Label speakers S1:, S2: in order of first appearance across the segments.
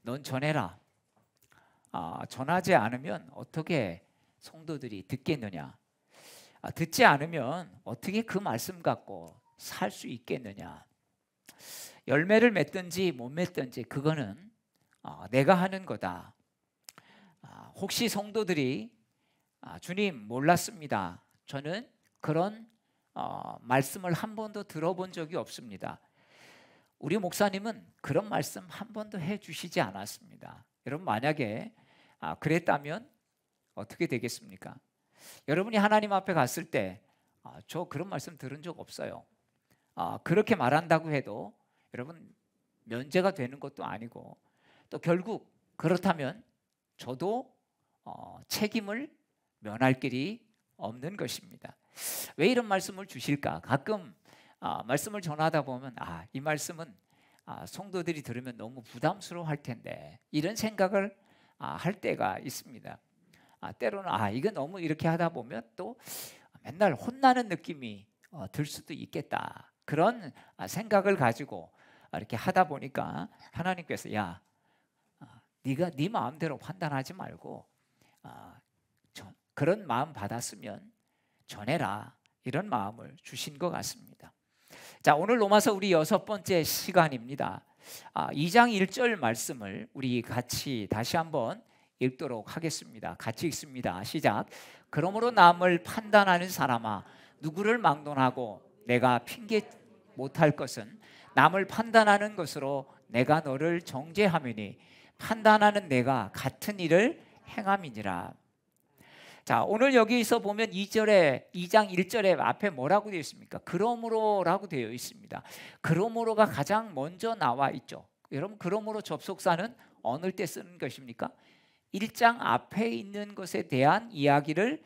S1: 넌 전해라. 전하지 않으면 어떻게 성도들이 듣겠느냐? 듣지 않으면 어떻게 그 말씀 갖고 살 수 있겠느냐? 열매를 맺든지 못 맺든지 그거는 내가 하는 거다. 혹시 성도들이 주님 몰랐습니다. 저는 그런 말씀을 한 번도 들어본 적이 없습니다. 우리 목사님은 그런 말씀 한 번도 해주시지 않았습니다. 여러분 만약에 그랬다면 어떻게 되겠습니까? 여러분이 하나님 앞에 갔을 때 저 그런 말씀 들은 적 없어요. 그렇게 말한다고 해도 여러분 면제가 되는 것도 아니고 또 결국 그렇다면 저도 책임을 면할 길이 없는 것입니다. 왜 이런 말씀을 주실까? 가끔 말씀을 전하다 보면 이 말씀은 성도들이 들으면 너무 부담스러워할 텐데 이런 생각을 할 때가 있습니다. 때로는 이거 너무 이렇게 하다 보면 또 맨날 혼나는 느낌이 들 수도 있겠다. 그런 생각을 가지고 이렇게 하다 보니까 하나님께서 네가 네 마음대로 판단하지 말고 그런 마음 받았으면 전해라, 이런 마음을 주신 것 같습니다. 자, 오늘 로마서 우리 6번째 시간입니다. 2장 1절 말씀을 우리 같이 다시 한번 읽도록 하겠습니다. 같이 읽습니다. 시작. 그러므로 남을 판단하는 사람아, 누구를 막론하고 내가 핑계 못할 것은 남을 판단하는 것으로 내가 너를 정죄함이니 판단하는 내가 같은 일을 행함이니라. 자, 오늘 여기서 보면 2장 1절에 앞에 뭐라고 되어 있습니까? 그러므로라고 되어 있습니다. 그러므로가 가장 먼저 나와 있죠. 여러분, 그러므로 접속사는 어느 때 쓰는 것입니까? 1장 앞에 있는 것에 대한 이야기를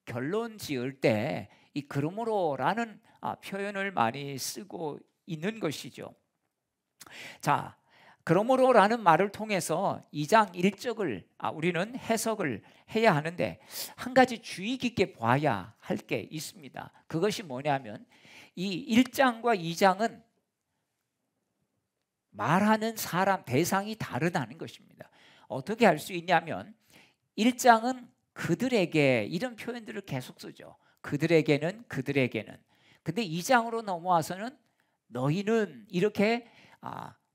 S1: 결론 지을 때 이 그러므로라는 표현을 많이 쓰고 있는 것이죠. 자, 그러므로라는 말을 통해서 2장 1절을 우리는 해석을 해야 하는데 한 가지 주의 깊게 봐야 할 게 있습니다. 그것이 뭐냐면 이 1장과 2장은 말하는 사람, 대상이 다르다는 것입니다. 어떻게 알 수 있냐면 1장은 그들에게 이런 표현들을 계속 쓰죠. 그들에게는. 근데 2장으로 넘어와서는 너희는 이렇게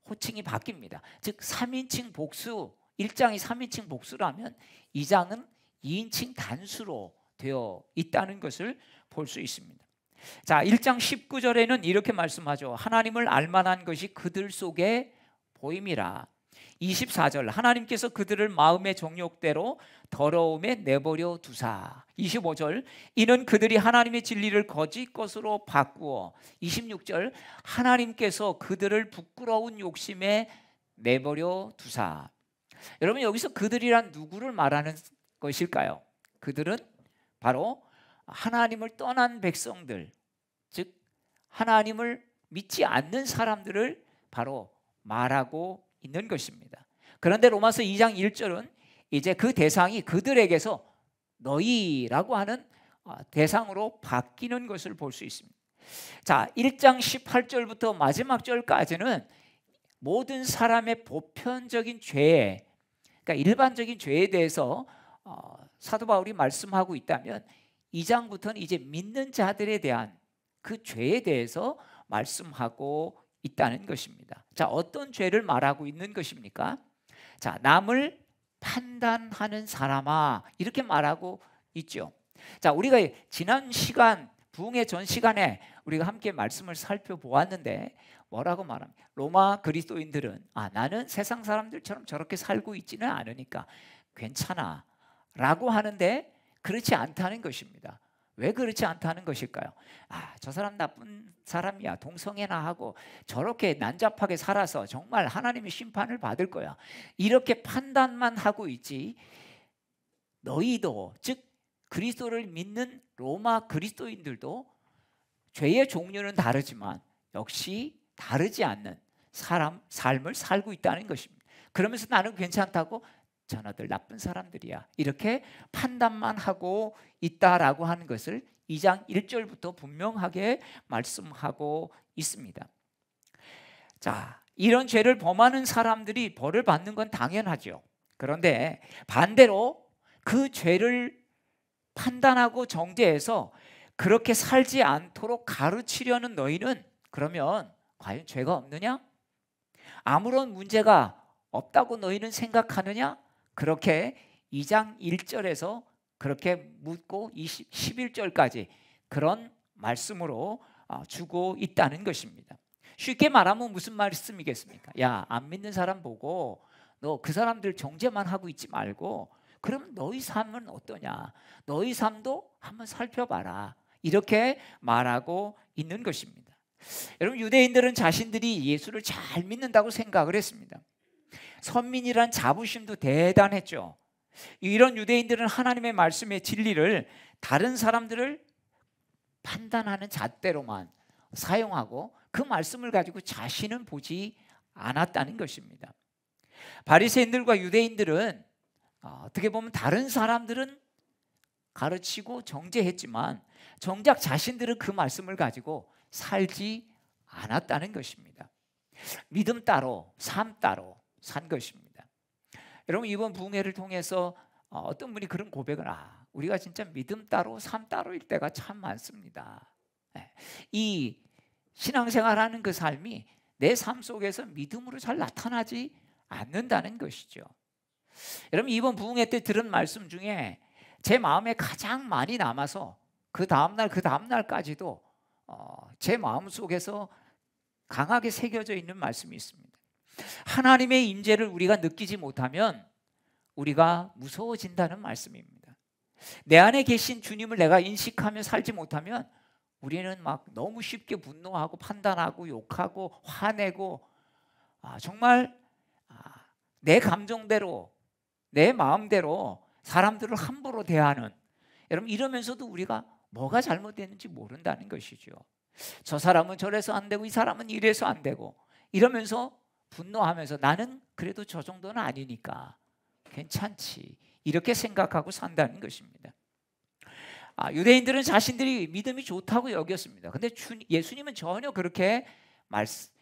S1: 호칭이 바뀝니다. 즉 3인칭 복수, 1장이 3인칭 복수라면 2장은 2인칭 단수로 되어 있다는 것을 볼 수 있습니다. 자, 1장 19절에는 이렇게 말씀하죠. 하나님을 알만한 것이 그들 속에 보임이라. 24절 하나님께서 그들을 마음의 정욕대로 더러움에 내버려 두사. 25절 이는 그들이 하나님의 진리를 거짓 것으로 바꾸어. 26절 하나님께서 그들을 부끄러운 욕심에 내버려 두사. 여러분, 여기서 그들이란 누구를 말하는 것일까요? 그들은 바로 하나님을 떠난 백성들, 즉 하나님을 믿지 않는 사람들을 바로 말하고 있는 것입니다. 그런데 로마서 2장 1절은 이제 그 대상이 그들에게서 너희라고 하는 대상으로 바뀌는 것을 볼 수 있습니다. 자, 1장 18절부터 마지막 절까지는 모든 사람의 보편적인 죄, 그러니까 일반적인 죄에 대해서 사도 바울이 말씀하고 있다면 2장부터는 이제 믿는 자들에 대한 그 죄에 대해서 말씀하고 있다는 것입니다. 자, 어떤 죄를 말하고 있는 것입니까? 자, 남을 판단하는 사람아, 이렇게 말하고 있죠. 자, 우리가 지난 시간, 부흥의 전 시간에 우리가 함께 말씀을 살펴보았는데 뭐라고 말합니까? 로마 그리스도인들은 나는 세상 사람들처럼 저렇게 살고 있지는 않으니까 괜찮아 라고 하는데 그렇지 않다는 것입니다. 왜 그렇지 않다는 것일까요? 저 사람 나쁜 사람이야, 동성애나 하고 저렇게 난잡하게 살아서 정말 하나님의 심판을 받을 거야, 이렇게 판단만 하고 있지 너희도, 즉 그리스도를 믿는 로마 그리스도인들도 죄의 종류는 다르지만 역시 다르지 않는 삶을 살고 있다는 것입니다. 그러면서 나는 괜찮다고 저놈들 나쁜 사람들이야, 이렇게 판단만 하고 있다라고 하는 것을 2장 1절부터 분명하게 말씀하고 있습니다. 자, 이런 죄를 범하는 사람들이 벌을 받는 건 당연하죠. 그런데 반대로 그 죄를 판단하고 정죄해서 그렇게 살지 않도록 가르치려는 너희는 그러면 과연 죄가 없느냐? 아무런 문제가 없다고 너희는 생각하느냐? 그렇게 2장 1절에서 그렇게 묻고 11절까지 그런 말씀으로 주고 있다는 것입니다. 쉽게 말하면 무슨 말씀이겠습니까? 야, 안 믿는 사람 보고 너 그 사람들 정죄만 하고 있지 말고 그럼 너희 삶은 어떠냐? 너희 삶도 한번 살펴봐라. 이렇게 말하고 있는 것입니다. 여러분, 유대인들은 자신들이 예수를 잘 믿는다고 생각을 했습니다. 선민이란 자부심도 대단했죠. 이런 유대인들은 하나님의 말씀의 진리를 다른 사람들을 판단하는 잣대로만 사용하고 그 말씀을 가지고 자신은 보지 않았다는 것입니다. 바리새인들과 유대인들은 어떻게 보면 다른 사람들은 가르치고 정죄했지만 정작 자신들은 그 말씀을 가지고 살지 않았다는 것입니다. 믿음 따로 삶 따로 산 것입니다. 여러분, 이번 부흥회를 통해서 어떤 분이 그런 고백을 우리가 진짜 믿음 따로 삶 따로일 때가 참 많습니다. 이 신앙생활하는 그 삶이 내 삶 속에서 믿음으로 잘 나타나지 않는다는 것이죠. 여러분, 이번 부흥회 때 들은 말씀 중에 제 마음에 가장 많이 남아서 그 다음날까지도 제 마음속에서 강하게 새겨져 있는 말씀이 있습니다. 하나님의 임재를 우리가 느끼지 못하면 우리가 무서워진다는 말씀입니다. 내 안에 계신 주님을 내가 인식하며 살지 못하면 우리는 막 너무 쉽게 분노하고 판단하고 욕하고 화내고 정말 내 감정대로 내 마음대로 사람들을 함부로 대하는, 여러분, 이러면서도 우리가 뭐가 잘못됐는지 모른다는 것이죠. 저 사람은 저래서 안 되고 이 사람은 이래서 안 되고 이러면서 분노하면서 나는 그래도 저 정도는 아니니까 괜찮지 이렇게 생각하고 산다는 것입니다. 유대인들은 자신들이 믿음이 좋다고 여겼습니다. 근데 예수님은 전혀 그렇게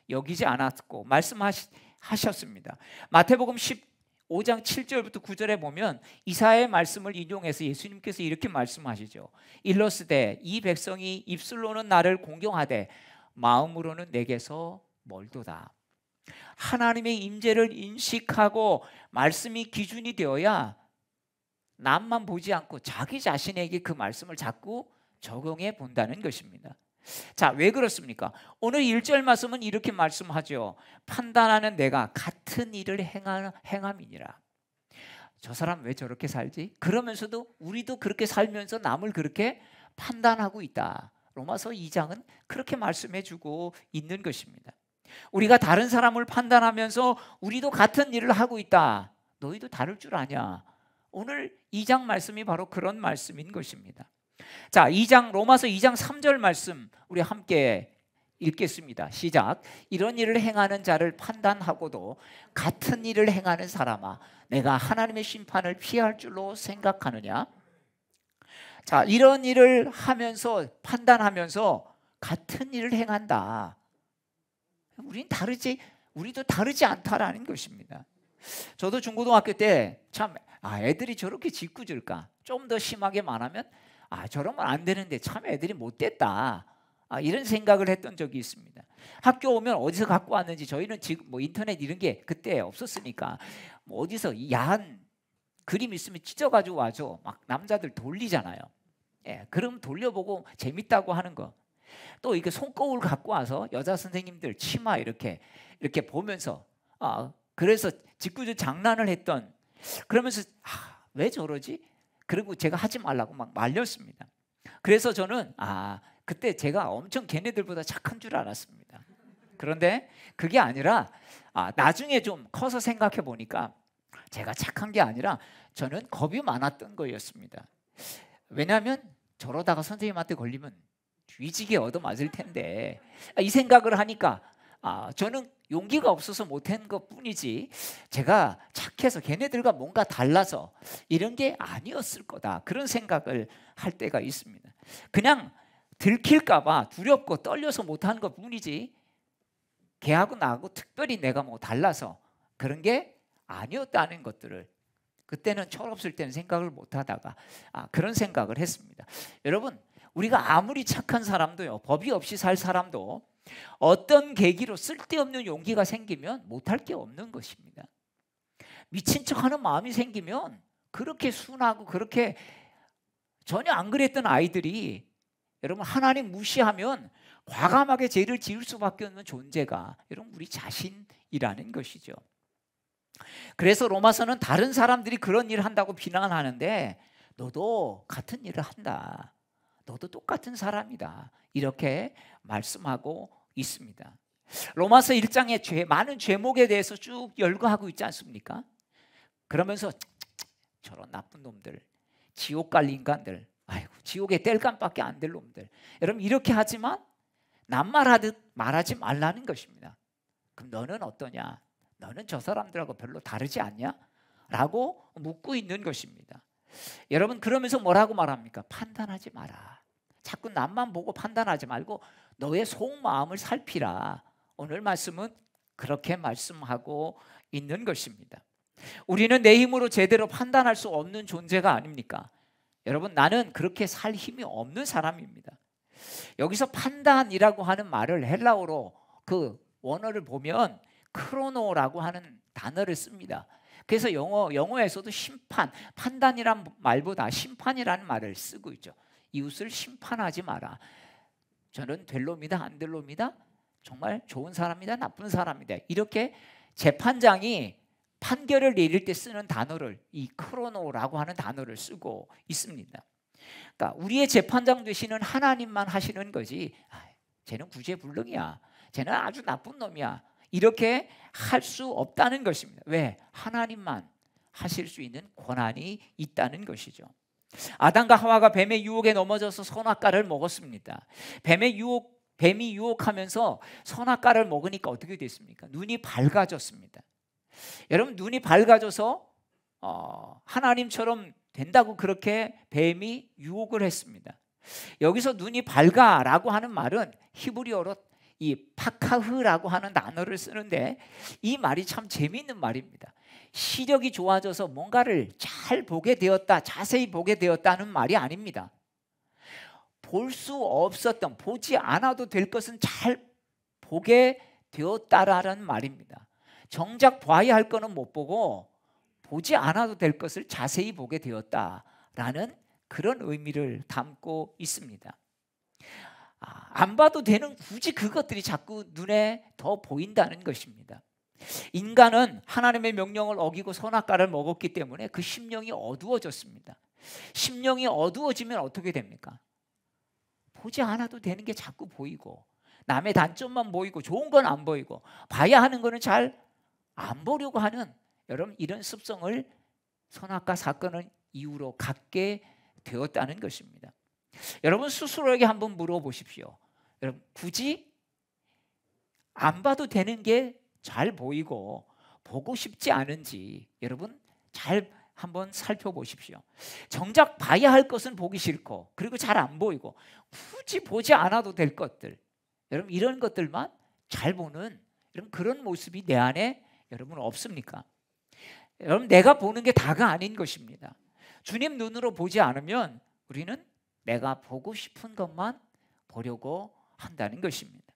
S1: 여기지 않았고 말씀하셨습니다. 마태복음 15장 7절부터 9절에 보면 이사야의 말씀을 인용해서 예수님께서 이렇게 말씀하시죠. 일러스되 이 백성이 입술로는 나를 공경하되 마음으로는 내게서 멀도다. 하나님의 임재를 인식하고 말씀이 기준이 되어야 남만 보지 않고 자기 자신에게 그 말씀을 자꾸 적용해 본다는 것입니다. 자, 왜 그렇습니까? 오늘 1절 말씀은 이렇게 말씀하죠. 판단하는 내가 같은 일을 행함이니라. 저 사람 왜 저렇게 살지? 그러면서도 우리도 그렇게 살면서 남을 그렇게 판단하고 있다. 로마서 2장은 그렇게 말씀해 주고 있는 것입니다. 우리가 다른 사람을 판단하면서 우리도 같은 일을 하고 있다. 너희도 다를 줄 아냐? 오늘 2장 말씀이 바로 그런 말씀인 것입니다. 자, 로마서 2장 3절 말씀 우리 함께 읽겠습니다. 시작. 이런 일을 행하는 자를 판단하고도 같은 일을 행하는 사람아, 내가 하나님의 심판을 피할 줄로 생각하느냐? 자, 이런 일을 하면서 판단하면서 같은 일을 행한다. 우리도 다르지 않다라는 것입니다. 저도 중고등학교 때 참 애들이 저렇게 짓궂을까? 좀 더 심하게 말하면 저러면 안 되는데 참 애들이 못됐다. 이런 생각을 했던 적이 있습니다. 학교 오면 어디서 갖고 왔는지, 저희는 지금 뭐 인터넷 이런 게 그때 없었으니까 뭐 어디서 야한 그림 있으면 찢어가지고 와줘. 막 남자들 돌리잖아요. 그럼 돌려보고 재밌다고 하는 거. 또 이렇게 손거울 갖고 와서 여자 선생님들 치마 이렇게 보면서 그래서 짓궂은 장난을 했던, 그러면서 왜 저러지? 그리고 제가 하지 말라고 막 말렸습니다. 그래서 저는 그때 제가 엄청 걔네들보다 착한 줄 알았습니다. 그런데 그게 아니라 나중에 좀 커서 생각해 보니까 제가 착한 게 아니라 저는 겁이 많았던 거였습니다. 왜냐하면 저러다가 선생님한테 걸리면 뒤지게 얻어맞을 텐데, 이 생각을 하니까 저는 용기가 없어서 못한 것뿐이지 제가 착해서 걔네들과 뭔가 달라서 이런 게 아니었을 거다, 그런 생각을 할 때가 있습니다. 그냥 들킬까 봐 두렵고 떨려서 못한 것뿐이지 걔하고 나하고 특별히 내가 뭐 달라서 그런 게 아니었다는 것들을 그때는 철없을 때는 생각을 못 하다가 그런 생각을 했습니다. 여러분, 우리가 아무리 착한 사람도요, 법이 없이 살 사람도 어떤 계기로 쓸데없는 용기가 생기면 못할 게 없는 것입니다. 미친 척하는 마음이 생기면 그렇게 순하고 그렇게 전혀 안 그랬던 아이들이 여러분 하나님 무시하면 과감하게 죄를 지을 수밖에 없는 존재가 여러분 우리 자신이라는 것이죠. 그래서 로마서는 다른 사람들이 그런 일을 한다고 비난하는데 너도 같은 일을 한다. 너도 똑같은 사람이다. 이렇게 말씀하고 있습니다. 로마서 1장에 많은 죄목에 대해서 쭉 열거하고 있지 않습니까? 그러면서 저런 나쁜 놈들, 지옥 갈 인간들, 아이고 지옥에 땔감밖에 안 될 놈들. 여러분 이렇게 하지만 낱말하듯 말하지 말라는 것입니다. 그럼 너는 어떠냐? 너는 저 사람들하고 별로 다르지 않냐? 라고 묻고 있는 것입니다. 여러분 그러면서 뭐라고 말합니까? 판단하지 마라. 자꾸 남만 보고 판단하지 말고 너의 속마음을 살피라. 오늘 말씀은 그렇게 말씀하고 있는 것입니다. 우리는 내 힘으로 제대로 판단할 수 없는 존재가 아닙니까? 여러분 나는 그렇게 살 힘이 없는 사람입니다. 여기서 판단이라고 하는 말을 헬라어로 그 원어를 보면 크로노라고 하는 단어를 씁니다. 그래서 영어에서도 심판, 판단이란 말보다 심판이라는 말을 쓰고 있죠. 이웃을 심판하지 마라. 저는 될 놈이다 안 될 놈이다, 정말 좋은 사람이다 나쁜 사람이다, 이렇게 재판장이 판결을 내릴 때 쓰는 단어를 이 크로노라고 하는 단어를 쓰고 있습니다. 그러니까 우리의 재판장 되시는 하나님만 하시는 거지 쟤는 구제불능이야, 쟤는 아주 나쁜 놈이야, 이렇게 할 수 없다는 것입니다. 왜? 하나님만 하실 수 있는 권한이 있다는 것이죠. 아담과 하와가 뱀의 유혹에 넘어져서 선악과를 먹었습니다. 뱀이 유혹하면서 선악과를 먹으니까 어떻게 됐습니까? 눈이 밝아졌습니다. 여러분 눈이 밝아져서 하나님처럼 된다고 그렇게 뱀이 유혹을 했습니다. 여기서 눈이 밝아라고 하는 말은 히브리어로 이 파카흐라고 하는 단어를 쓰는데 이 말이 참 재미있는 말입니다. 시력이 좋아져서 뭔가를 잘 보게 되었다, 자세히 보게 되었다는 말이 아닙니다. 볼 수 없었던, 보지 않아도 될 것은 잘 보게 되었다라는 말입니다. 정작 봐야 할 거는 못 보고 보지 않아도 될 것을 자세히 보게 되었다라는 그런 의미를 담고 있습니다. 안 봐도 되는 굳이 그것들이 자꾸 눈에 더 보인다는 것입니다. 인간은 하나님의 명령을 어기고 선악과를 먹었기 때문에 그 심령이 어두워졌습니다. 심령이 어두워지면 어떻게 됩니까? 보지 않아도 되는 게 자꾸 보이고 남의 단점만 보이고 좋은 건 안 보이고 봐야 하는 거는 잘 안 보려고 하는 여러분 이런 습성을 선악과 사건을 이유로 갖게 되었다는 것입니다. 여러분 스스로에게 한번 물어보십시오. 여러분 굳이 안 봐도 되는 게 잘 보이고 보고 싶지 않은지 여러분 잘 한번 살펴보십시오. 정작 봐야 할 것은 보기 싫고 그리고 잘 안 보이고 굳이 보지 않아도 될 것들, 여러분 이런 것들만 잘 보는 여러분 그런 모습이 내 안에 여러분 없습니까? 여러분 내가 보는 게 다가 아닌 것입니다. 주님 눈으로 보지 않으면 우리는 내가 보고 싶은 것만 보려고 한다는 것입니다.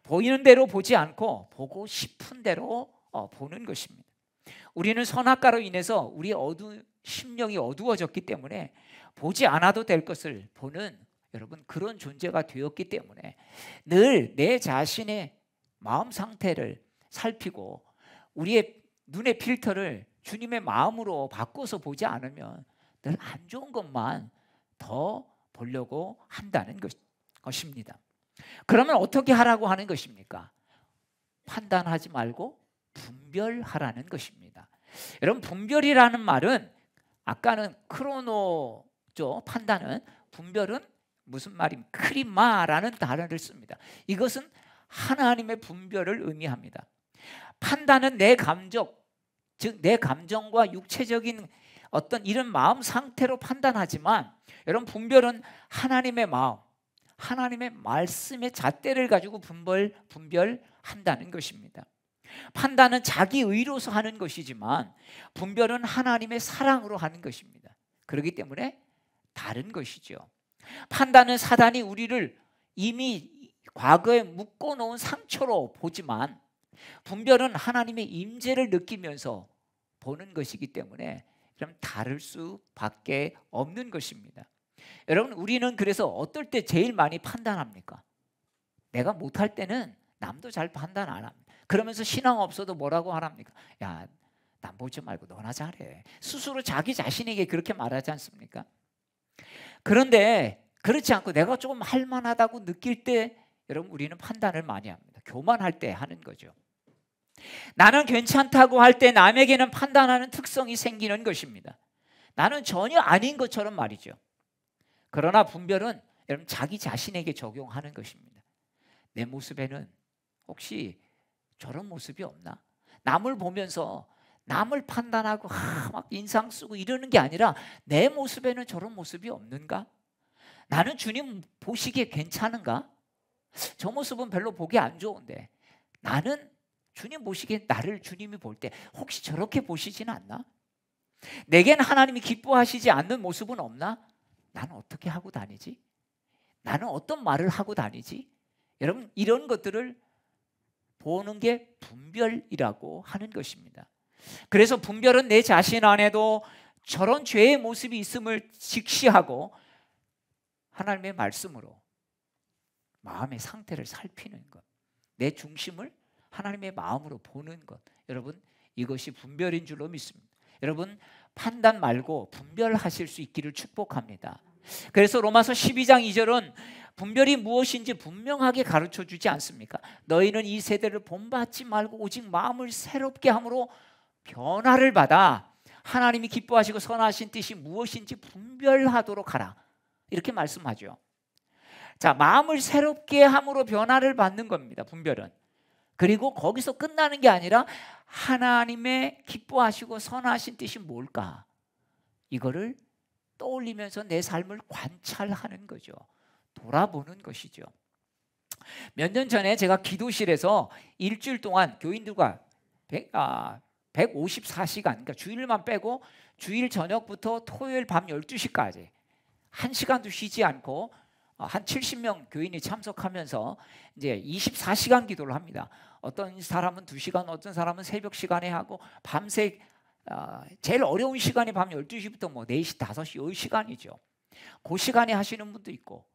S1: 보이는 대로 보지 않고 보고 싶은 대로 보는 것입니다. 우리는 선악과로 인해서 우리의 심령이 어두워졌기 때문에 보지 않아도 될 것을 보는 여러분 그런 존재가 되었기 때문에 늘 내 자신의 마음 상태를 살피고 우리의 눈의 필터를 주님의 마음으로 바꿔서 보지 않으면 늘 안 좋은 것만 더 보려고 한다는 것입니다. 그러면 어떻게 하라고 하는 것입니까? 판단하지 말고 분별하라는 것입니다. 여러분 분별이라는 말은 아까는 크로노죠. 판단은, 분별은 무슨 말입니까? 크리마라는 단어를 씁니다. 이것은 하나님의 분별을 의미합니다. 판단은 내 감정, 즉 내 감정과 육체적인 어떤 이런 마음 상태로 판단하지만 여러분 분별은 하나님의 마음, 하나님의 말씀의 잣대를 가지고 분별한다는 것입니다. 판단은 자기 의로서 하는 것이지만 분별은 하나님의 사랑으로 하는 것입니다. 그렇기 때문에 다른 것이죠. 판단은 사단이 우리를 이미 과거에 묶어놓은 상처로 보지만 분별은 하나님의 임재를 느끼면서 보는 것이기 때문에 좀 다를 수밖에 없는 것입니다. 여러분, 우리는 그래서 어떨 때 제일 많이 판단합니까? 내가 못할 때는 남도 잘 판단 안 합니다. 그러면서 신앙 없어도 뭐라고 하랍니까? 야, 남 보지 말고 너나 잘해. 스스로 자기 자신에게 그렇게 말하지 않습니까? 그런데 그렇지 않고 내가 조금 할만하다고 느낄 때 여러분, 우리는 판단을 많이 합니다. 교만할 때 하는 거죠. 나는 괜찮다고 할 때 남에게는 판단하는 특성이 생기는 것입니다. 나는 전혀 아닌 것처럼 말이죠. 그러나 분별은 여러분 자기 자신에게 적용하는 것입니다. 내 모습에는 혹시 저런 모습이 없나? 남을 보면서 남을 판단하고 막 인상 쓰고 이러는 게 아니라 내 모습에는 저런 모습이 없는가? 나는 주님 보시기에 괜찮은가? 저 모습은 별로 보기 안 좋은데 나는 주님 보시기에 나를 주님이 볼 때 혹시 저렇게 보시지는 않나? 내겐 하나님이 기뻐하시지 않는 모습은 없나? 나는 어떻게 하고 다니지? 나는 어떤 말을 하고 다니지? 여러분, 이런 것들을 보는 게 분별이라고 하는 것입니다. 그래서 분별은 내 자신 안에도 저런 죄의 모습이 있음을 직시하고 하나님의 말씀으로 마음의 상태를 살피는 것, 내 중심을 하나님의 마음으로 보는 것, 여러분 이것이 분별인 줄로 믿습니다. 여러분, 판단 말고 분별하실 수 있기를 축복합니다. 그래서 로마서 12장 2절은 분별이 무엇인지 분명하게 가르쳐 주지 않습니까? 너희는 이 세대를 본받지 말고 오직 마음을 새롭게 함으로 변화를 받아 하나님이 기뻐하시고 선하신 뜻이 무엇인지 분별하도록 하라, 이렇게 말씀하죠. 자, 마음을 새롭게 함으로 변화를 받는 겁니다, 분별은. 그리고 거기서 끝나는 게 아니라 하나님의 기뻐하시고 선하신 뜻이 뭘까? 이거를 떠올리면서 내 삶을 관찰하는 거죠. 돌아보는 것이죠. 몇 년 전에 제가 기도실에서 일주일 동안 교인들과 154시간, 그러니까 주일만 빼고 주일 저녁부터 토요일 밤 12시까지 1시간도 쉬지 않고 한 70명 교인이 참석하면서 이제 24시간 기도를 합니다. 어떤 사람은 2시간, 어떤 사람은 새벽 시간에 하고 밤새 제일 어려운 시간이 밤 12시부터 뭐 4시, 5시, 10시간이죠. 그 시간에 하시는 분도 있고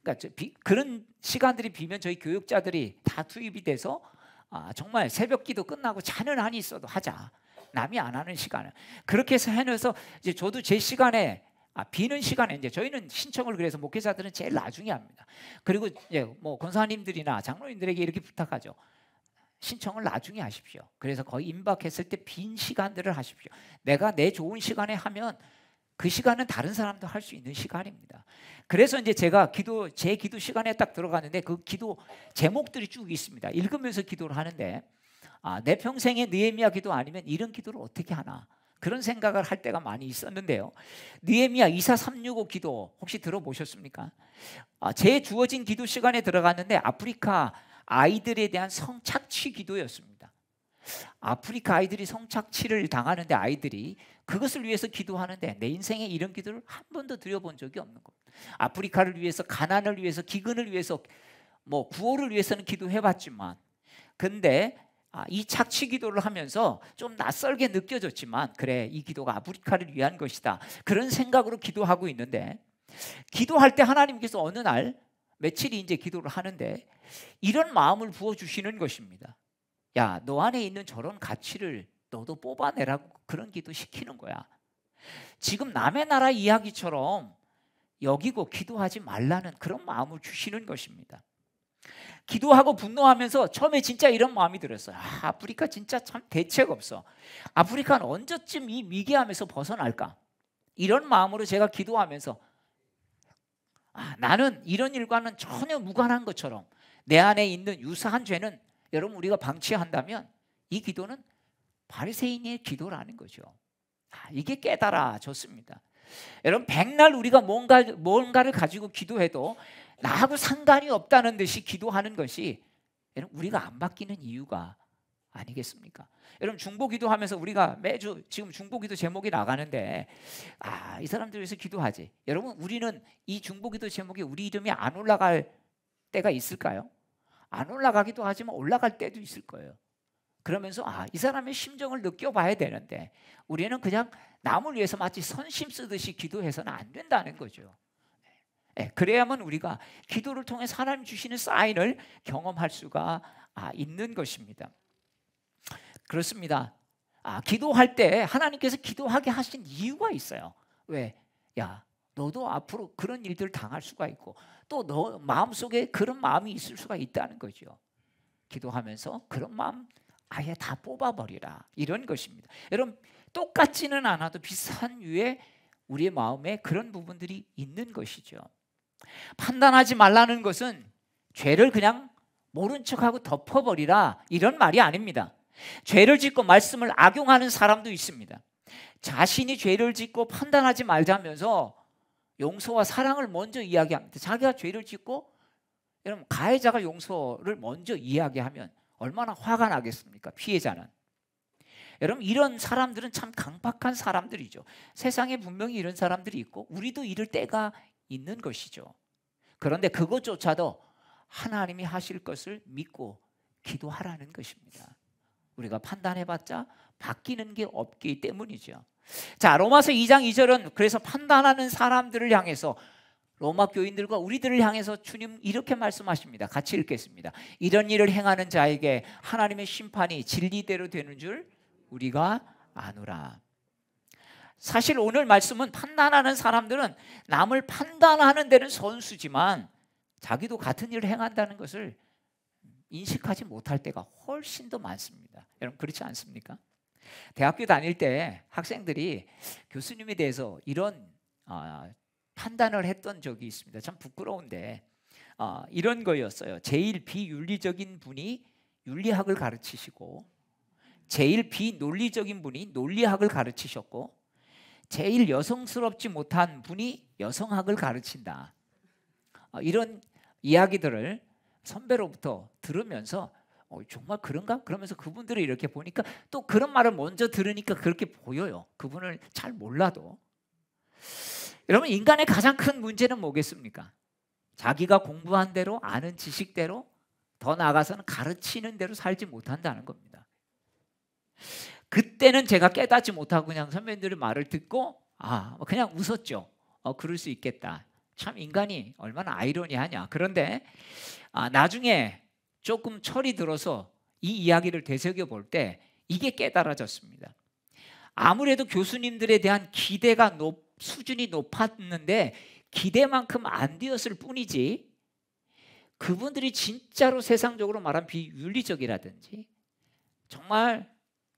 S1: 그러니까 그런 시간들이 비면 저희 교육자들이 다 투입이 돼서 정말 새벽 기도 끝나고 자는 한이 있어도 하자. 남이 안 하는 시간을 그렇게 해서 해내서 이제 저도 제 시간에 비는 시간에 이제 저희는 신청을 그래서 목회자들은 제일 나중에 합니다. 그리고 이제 뭐 권사님들이나 장로님들에게 이렇게 부탁하죠. 신청을 나중에 하십시오. 그래서 거의 임박했을 때 빈 시간들을 하십시오. 내가 내 좋은 시간에 하면 그 시간은 다른 사람도 할 수 있는 시간입니다. 그래서 이제 제가 제 기도 시간에 딱 들어가는데 그 기도 제목들이 쭉 있습니다. 읽으면서 기도를 하는데 내 평생에 느헤미야 기도 아니면 이런 기도를 어떻게 하나, 그런 생각을 할 때가 많이 있었는데요. 느헤미야 24-365 기도 혹시 들어보셨습니까? 제 주어진 기도 시간에 들어갔는데 아프리카 아이들에 대한 성착취 기도였습니다. 아프리카 아이들이 성착취를 당하는데 아이들이 그것을 위해서 기도하는데 내 인생에 이런 기도를 한 번도 드려본 적이 없는 겁니다. 아프리카를 위해서, 가난을 위해서, 기근을 위해서, 뭐 구호를 위해서는 기도해봤지만 근데 이 착취 기도를 하면서 좀 낯설게 느껴졌지만 그래, 이 기도가 아프리카를 위한 것이다, 그런 생각으로 기도하고 있는데 기도할 때 하나님께서 어느 날 며칠이 이제 기도를 하는데 이런 마음을 부어주시는 것입니다. 야, 너 안에 있는 저런 가치를 너도 뽑아내라고 그런 기도 시키는 거야. 지금 남의 나라 이야기처럼 여기고 기도하지 말라는 그런 마음을 주시는 것입니다. 기도하고 분노하면서 처음에 진짜 이런 마음이 들었어요. 아프리카 진짜 참 대책 없어. 아프리카는 언제쯤 이 미개함에서 벗어날까? 이런 마음으로 제가 기도하면서 나는 이런 일과는 전혀 무관한 것처럼 내 안에 있는 유사한 죄는 여러분 우리가 방치한다면 이 기도는 바리새인의 기도라는 거죠. 이게 깨달아졌습니다. 여러분, 백날 우리가 뭔가를 가지고 기도해도 나하고 상관이 없다는 듯이 기도하는 것이 여러분 우리가 안 바뀌는 이유가 아니겠습니까? 여러분 중보기도 하면서 우리가 매주 지금 중보기도 제목이 나가는데 이 사람들 위해서 기도하지. 여러분 우리는 이 중보기도 제목에 우리 이름이 안 올라갈 때가 있을까요? 안 올라가기도 하지만 올라갈 때도 있을 거예요. 그러면서 이 사람의 심정을 느껴봐야 되는데 우리는 그냥 남을 위해서 마치 선심 쓰듯이 기도해서는 안 된다는 거죠. 그래야만 우리가 기도를 통해 하나님 주시는 사인을 경험할 수가 있는 것입니다. 그렇습니다. 기도할 때 하나님께서 기도하게 하신 이유가 있어요. 왜? 야, 너도 앞으로 그런 일들 당할 수가 있고 또 너 마음속에 그런 마음이 있을 수가 있다는 거죠. 기도하면서 그런 마음 아예 다 뽑아버리라 이런 것입니다. 여러분 똑같지는 않아도 비슷한 류의 우리의 마음에 그런 부분들이 있는 것이죠. 판단하지 말라는 것은 죄를 그냥 모른 척하고 덮어버리라 이런 말이 아닙니다. 죄를 짓고 말씀을 악용하는 사람도 있습니다. 자신이 죄를 짓고 판단하지 말자면서 용서와 사랑을 먼저 이야기합니다. 자기가 죄를 짓고 여러분 가해자가 용서를 먼저 이야기하면 얼마나 화가 나겠습니까? 피해자는. 여러분 이런 사람들은 참 강박한 사람들이죠. 세상에 분명히 이런 사람들이 있고 우리도 이럴 때가 있는 것이죠. 그런데 그것조차도 하나님이 하실 것을 믿고 기도하라는 것입니다. 우리가 판단해봤자 바뀌는 게 없기 때문이죠. 자, 로마서 2장 2절은 그래서 판단하는 사람들을 향해서 로마 교인들과 우리들을 향해서 주님 이렇게 말씀하십니다. 같이 읽겠습니다. 이런 일을 행하는 자에게 하나님의 심판이 진리대로 되는 줄 우리가 아노라. 사실 오늘 말씀은 판단하는 사람들은 남을 판단하는 데는 선수지만 자기도 같은 일을 행한다는 것을 인식하지 못할 때가 훨씬 더 많습니다. 여러분 그렇지 않습니까? 대학교 다닐 때 학생들이 교수님에 대해서 이런 판단을 했던 적이 있습니다. 참 부끄러운데 이런 거였어요. 제일 비윤리적인 분이 윤리학을 가르치시고 제일 비논리적인 분이 논리학을 가르치셨고 제일 여성스럽지 못한 분이 여성학을 가르친다. 이런 이야기들을 선배로부터 들으면서 정말 그런가? 그러면서 그분들을 이렇게 보니까 또 그런 말을 먼저 들으니까 그렇게 보여요. 그분을 잘 몰라도. 여러분 인간의 가장 큰 문제는 뭐겠습니까? 자기가 공부한 대로 아는 지식대로 더 나아가서는 가르치는 대로 살지 못한다는 겁니다. 그때는 제가 깨닫지 못하고 그냥 선배님들의 말을 듣고 그냥 웃었죠. 그럴 수 있겠다. 참 인간이 얼마나 아이러니하냐. 그런데 나중에 조금 철이 들어서 이 이야기를 되새겨 볼 때 이게 깨달아졌습니다. 아무래도 교수님들에 대한 기대가 수준이 높았는데 기대만큼 안 되었을 뿐이지 그분들이 진짜로 세상적으로 말하면 비윤리적이라든지 정말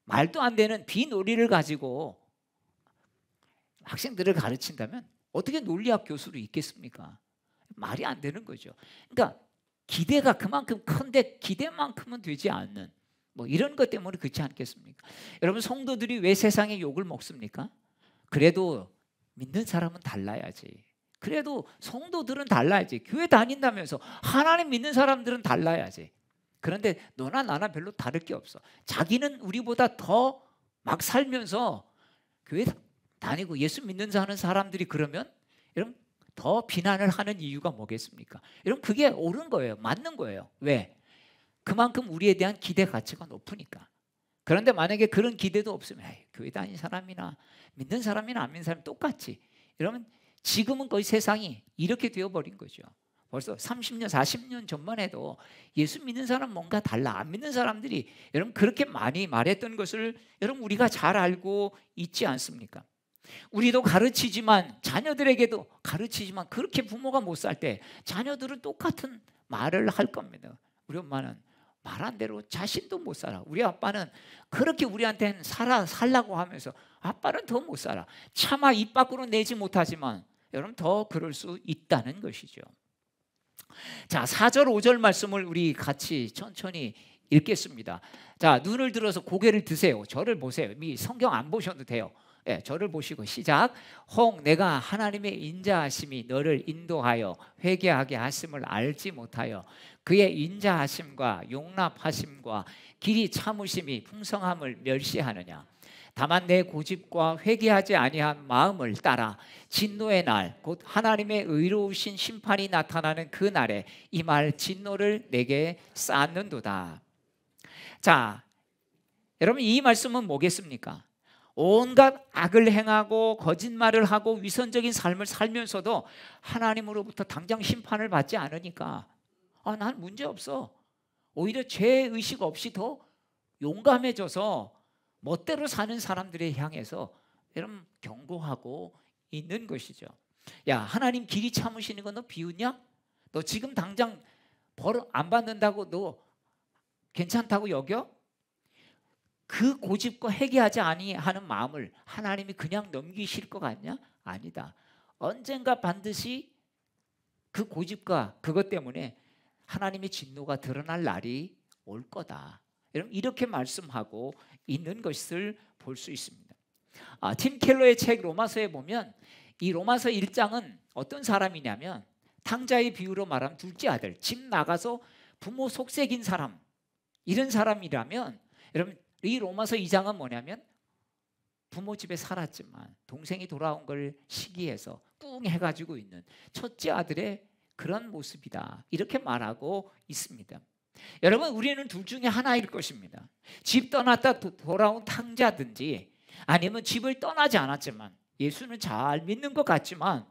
S1: 말도 안 되는 비논리를 가지고 학생들을 가르친다면 어떻게 논리학 교수로 있겠습니까? 말이 안 되는 거죠. 그러니까 기대가 그만큼 큰데 기대만큼은 되지 않는 이런 것 때문에 그렇지 않겠습니까? 여러분 성도들이 왜 세상에 욕을 먹습니까? 그래도 믿는 사람은 달라야지. 그래도 성도들은 달라야지. 교회 다닌다면서 하나님 믿는 사람들은 달라야지. 그런데 너나 나나 별로 다를 게 없어. 자기는 우리보다 더 막 살면서 교회 다니고 예수 믿는 사람들이 그러면 여러분 더 비난을 하는 이유가 뭐겠습니까? 여러분 그게 옳은 거예요. 맞는 거예요. 왜? 그만큼 우리에 대한 기대 가치가 높으니까. 그런데 만약에 그런 기대도 없으면 교회 다니는 사람이나 믿는 사람이나 안 믿는 사람이 똑같지. 이러면 지금은 거의 세상이 이렇게 되어버린 거죠. 벌써 30년, 40년 전만 해도 예수 믿는 사람 뭔가 달라. 안 믿는 사람들이 여러분 그렇게 많이 말했던 것을 여러분 우리가 잘 알고 있지 않습니까? 우리도 가르치지만 자녀들에게도 가르치지만 그렇게 부모가 못 살 때 자녀들은 똑같은 말을 할 겁니다. 우리 엄마는 말한 대로 자신도 못 살아. 우리 아빠는 그렇게 우리한테는 살라고 하면서 아빠는 더 못 살아. 차마 입 밖으로 내지 못하지만 여러분 더 그럴 수 있다는 것이죠. 자, 4절 5절 말씀을 우리 같이 천천히 읽겠습니다. 자, 눈을 들어서 고개를 드세요. 저를 보세요. 성경 안 보셔도 돼요. 예, 저를 보시고 시작. 혹 내가 하나님의 인자하심이 너를 인도하여 회개하게 하심을 알지 못하여 그의 인자하심과 용납하심과 길이 참으심이 풍성함을 멸시하느냐. 다만 내 고집과 회개하지 아니한 마음을 따라 진노의 날 곧 하나님의 의로우신 심판이 나타나는 그 날에 이 말 진노를 내게 쌓는도다. 자, 여러분 이 말씀은 뭐겠습니까? 온갖 악을 행하고 거짓말을 하고 위선적인 삶을 살면서도 하나님으로부터 당장 심판을 받지 않으니까 난 문제없어. 오히려 죄의식 없이 더 용감해져서 멋대로 사는 사람들에 향해서 여러분 경고하고 있는 것이죠. 야, 하나님 길이 참으시는 거 너 비웃냐? 너 지금 당장 벌 안 받는다고 너 괜찮다고 여겨? 그 고집과 회개하지 아니하는 마음을 하나님이 그냥 넘기실 것 같냐? 아니다. 언젠가 반드시 그 고집과 그것 때문에 하나님의 진노가 드러날 날이 올 거다. 여러분 이렇게 말씀하고 있는 것을 볼 수 있습니다. 팀 켈러의 책 로마서에 보면 이 로마서 1장은 어떤 사람이냐면 탕자의 비유로 말하면 둘째 아들, 집 나가서 부모 속색인 사람, 이런 사람이라면 여러분 이 로마서 2장은 뭐냐면 부모 집에 살았지만 동생이 돌아온 걸 시기해서 꿍 해가지고 있는 첫째 아들의 그런 모습이다. 이렇게 말하고 있습니다. 여러분 우리는 둘 중에 하나일 것입니다. 집 떠났다 돌아온 탕자든지 아니면 집을 떠나지 않았지만 예수는 잘 믿는 것 같지만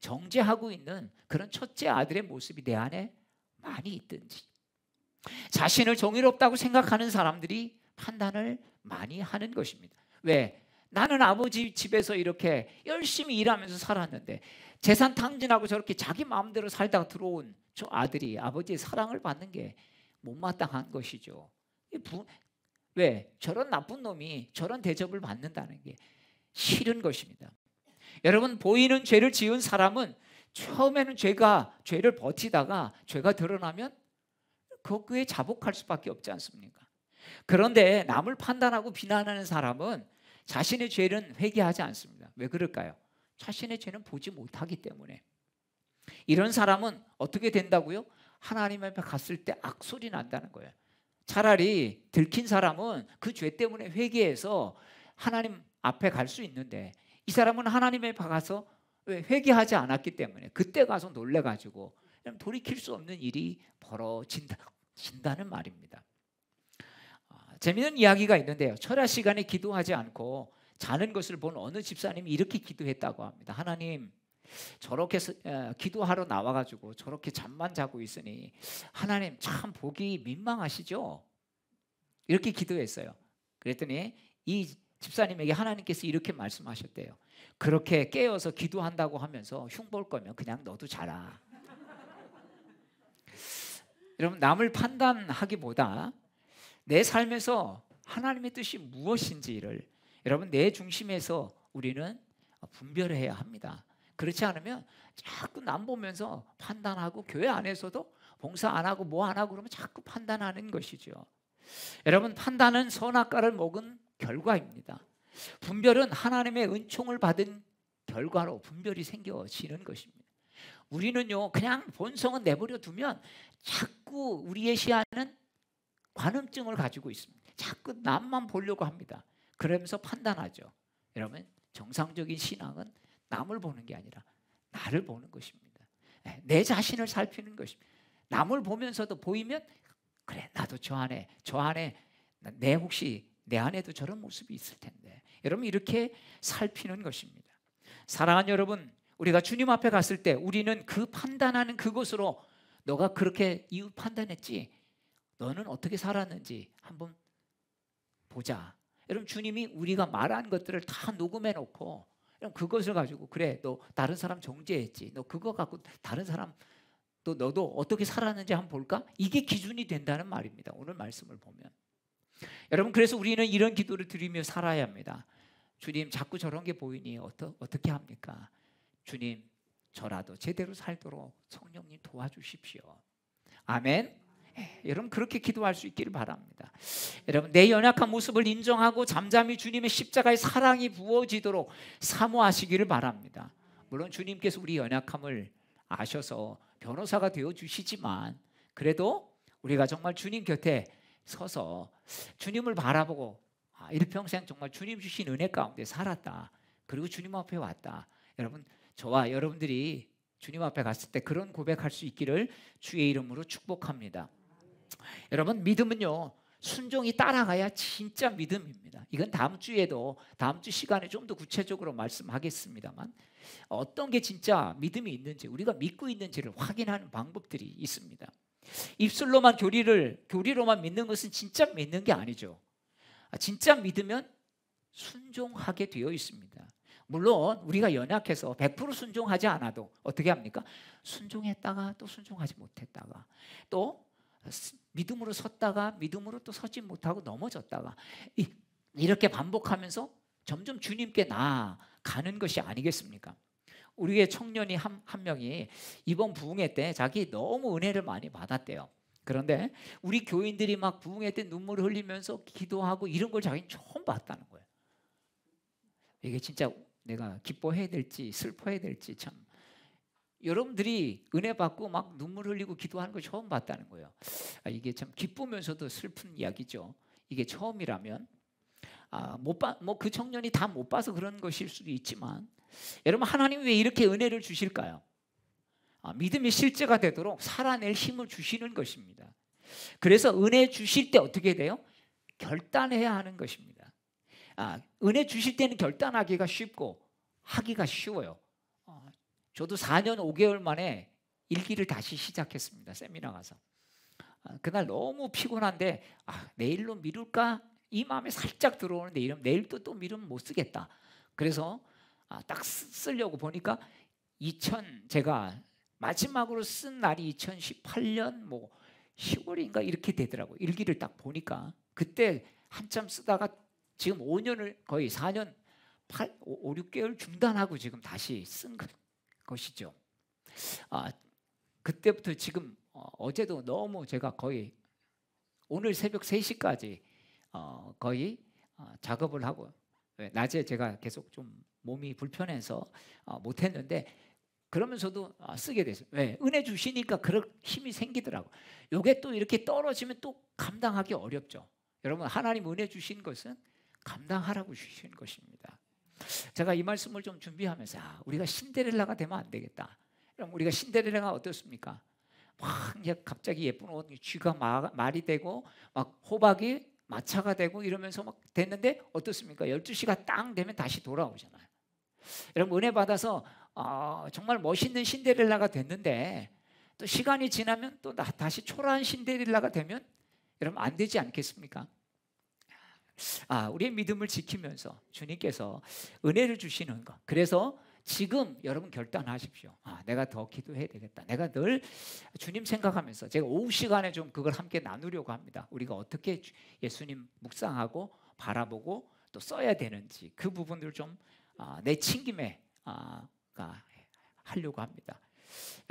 S1: 정죄하고 있는 그런 첫째 아들의 모습이 내 안에 많이 있든지 자신을 정의롭다고 생각하는 사람들이 판단을 많이 하는 것입니다. 왜? 나는 아버지 집에서 이렇게 열심히 일하면서 살았는데 재산 탕진하고 저렇게 자기 마음대로 살다가 들어온 저 아들이 아버지의 사랑을 받는 게 못마땅한 것이죠. 왜? 저런 나쁜 놈이 저런 대접을 받는다는 게 싫은 것입니다. 여러분 보이는 죄를 지은 사람은 처음에는 죄를 버티다가 죄가 드러나면 그에 자복할 수밖에 없지 않습니까? 그런데 남을 판단하고 비난하는 사람은 자신의 죄는 회개하지 않습니다. 왜 그럴까요? 자신의 죄는 보지 못하기 때문에. 이런 사람은 어떻게 된다고요? 하나님 앞에 갔을 때 악소리 난다는 거예요. 차라리 들킨 사람은 그 죄 때문에 회개해서 하나님 앞에 갈 수 있는데 이 사람은 하나님 앞에 가서 회개하지 않았기 때문에 그때 가서 놀래가지고 돌이킬 수 없는 일이 벌어진다는 말입니다. 재미있는 이야기가 있는데요. 철야 시간에 기도하지 않고 자는 것을 본 어느 집사님이 이렇게 기도했다고 합니다. 하나님 저렇게 기도하러 나와가지고 저렇게 잠만 자고 있으니 하나님 참 보기 민망하시죠? 이렇게 기도했어요. 그랬더니 이 집사님에게 하나님께서 이렇게 말씀하셨대요. 그렇게 깨어서 기도한다고 하면서 흉볼 거면 그냥 너도 자라. 여러분 남을 판단하기보다 내 삶에서 하나님의 뜻이 무엇인지를 여러분 내 중심에서 우리는 분별해야 합니다. 그렇지 않으면 자꾸 남 보면서 판단하고 교회 안에서도 봉사 안 하고 뭐 안 하고 그러면 자꾸 판단하는 것이죠. 여러분 판단은 선악과를 먹은 결과입니다. 분별은 하나님의 은총을 받은 결과로 분별이 생겨지는 것입니다. 우리는요 그냥 본성은 내버려 두면 자꾸 우리의 시야는 관음증을 가지고 있습니다. 자꾸 남만 보려고 합니다. 그러면서 판단하죠. 여러분 정상적인 신앙은 남을 보는 게 아니라 나를 보는 것입니다. 내 자신을 살피는 것입니다. 남을 보면서도 보이면 그래 나도 저 안에 혹시 내 안에도 저런 모습이 있을 텐데 여러분 이렇게 살피는 것입니다. 사랑하는 여러분 우리가 주님 앞에 갔을 때 우리는 그 판단하는 그것으로 너가 그렇게 이웃 판단했지 너는 어떻게 살았는지 한번 보자. 여러분 주님이 우리가 말한 것들을 다 녹음해 놓고 그것을 가지고 그래 너 다른 사람 정죄했지 너 그거 갖고 다른 사람 또 너도 어떻게 살았는지 한번 볼까? 이게 기준이 된다는 말입니다. 오늘 말씀을 보면 여러분 그래서 우리는 이런 기도를 드리며 살아야 합니다. 주님 자꾸 저런 게 보이니 어떻게 합니까? 주님 저라도 제대로 살도록 성령님 도와주십시오. 아멘. 여러분 그렇게 기도할 수 있기를 바랍니다. 여러분 내 연약한 모습을 인정하고 잠잠히 주님의 십자가의 사랑이 부어지도록 사모하시기를 바랍니다. 물론 주님께서 우리 연약함을 아셔서 변호사가 되어주시지만 그래도 우리가 정말 주님 곁에 서서 주님을 바라보고 일평생 정말 주님 주신 은혜 가운데 살았다, 그리고 주님 앞에 왔다. 여러분 저와 여러분들이 주님 앞에 갔을 때 그런 고백할 수 있기를 주의 이름으로 축복합니다. 여러분 믿음은요 순종이 따라가야 진짜 믿음입니다. 이건 다음 주에도 다음 주 시간에 좀 더 구체적으로 말씀하겠습니다만 어떤 게 진짜 믿음이 있는지 우리가 믿고 있는지를 확인하는 방법들이 있습니다. 입술로만 교리로만 믿는 것은 진짜 믿는 게 아니죠. 진짜 믿으면 순종하게 되어 있습니다. 물론 우리가 연약해서 100% 순종하지 않아도 어떻게 합니까? 순종했다가 또 순종하지 못했다가 또 믿음으로 섰다가 믿음으로 또 서지 못하고 넘어졌다가 이렇게 반복하면서 점점 주님께 나아가는 것이 아니겠습니까? 우리의 청년이 한 명이 이번 부흥회 때 자기 너무 은혜를 많이 받았대요. 그런데 우리 교인들이 막 부흥회 때 눈물을 흘리면서 기도하고 이런 걸 자기는 처음 봤다는 거예요. 이게 진짜 내가 기뻐해야 될지 슬퍼해야 될지 참, 여러분들이 은혜 받고 막 눈물 흘리고 기도하는 걸 처음 봤다는 거예요. 이게 참 기쁘면서도 슬픈 이야기죠. 이게 처음이라면 그 청년이 다 못 봐서 그런 것일 수도 있지만 여러분 하나님이 왜 이렇게 은혜를 주실까요? 믿음이 실제가 되도록 살아낼 힘을 주시는 것입니다. 그래서 은혜 주실 때 어떻게 돼요? 결단해야 하는 것입니다. 은혜 주실 때는 결단하기가 쉽고 하기가 쉬워요. 저도 4년 5개월 만에 일기를 다시 시작했습니다. 세미나 가서 그날 너무 피곤한데 내일로 미룰까? 이 마음에 살짝 들어오는데 이러면 내일 또 미루면 못 쓰겠다. 그래서 딱 쓰려고 보니까 제가 마지막으로 쓴 날이 2018년 10월인가 이렇게 되더라고요. 일기를 딱 보니까 그때 한참 쓰다가 지금 5년을 거의 4년 5, 6개월 중단하고 지금 다시 쓴 것이죠. 그때부터 지금 어제도 너무 제가 거의 오늘 새벽 3시까지 거의 작업을 하고 낮에 제가 계속 좀 몸이 불편해서 못했는데 그러면서도 쓰게 됐어요. 왜? 은혜 주시니까 그런 힘이 생기더라고요. 이게 또 이렇게 떨어지면 또 감당하기 어렵죠. 여러분 하나님 은혜 주신 것은 감당하라고 주신 것입니다. 제가 이 말씀을 좀 준비하면서 우리가 신데렐라가 되면 안 되겠다. 그럼 우리가 신데렐라가 어떻습니까? 막 이제 갑자기 예쁜 옷 쥐가 말이 되고 막 호박이 마차가 되고 이러면서 막 됐는데 어떻습니까? 12시가 딱 되면 다시 돌아오잖아요. 여러분 은혜 받아서 정말 멋있는 신데렐라가 됐는데 또 시간이 지나면 또 다시 초라한 신데렐라가 되면 여러분 안 되지 않겠습니까? 우리의 믿음을 지키면서 주님께서 은혜를 주시는 것. 그래서 지금 여러분 결단하십시오. 내가 더 기도해야 되겠다. 내가 늘 주님 생각하면서 제가 오후 시간에 좀 그걸 함께 나누려고 합니다. 우리가 어떻게 예수님 묵상하고 바라보고 또 써야 되는지 그 부분들을 좀 내 친김에 하려고 합니다.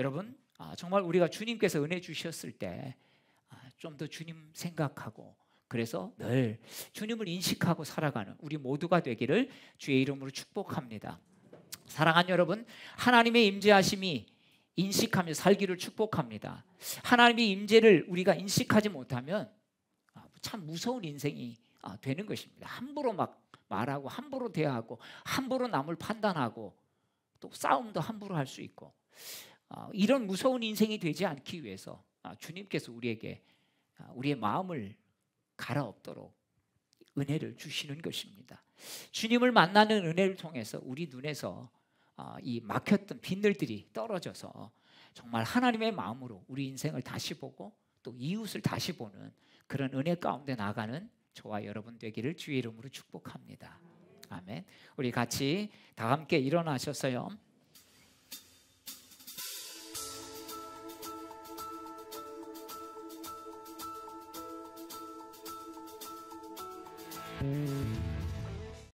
S1: 여러분 정말 우리가 주님께서 은혜 주셨을 때 좀 더 주님 생각하고 그래서 늘 주님을 인식하고 살아가는 우리 모두가 되기를 주의 이름으로 축복합니다. 사랑하는 여러분, 하나님의 임재하심이 인식하며 살기를 축복합니다. 하나님의 임재를 우리가 인식하지 못하면 참 무서운 인생이 되는 것입니다. 함부로 막 말하고 함부로 대하고 함부로 남을 판단하고 또 싸움도 함부로 할 수 있고 이런 무서운 인생이 되지 않기 위해서 주님께서 우리에게 우리의 마음을 갈아엎도록 은혜를 주시는 것입니다. 주님을 만나는 은혜를 통해서 우리 눈에서 이 막혔던 비늘들이 떨어져서 정말 하나님의 마음으로 우리 인생을 다시 보고 또 이웃을 다시 보는 그런 은혜 가운데 나가는 저와 여러분 되기를 주의 이름으로 축복합니다. 아멘. 우리 같이 다 함께 일어나셔서요.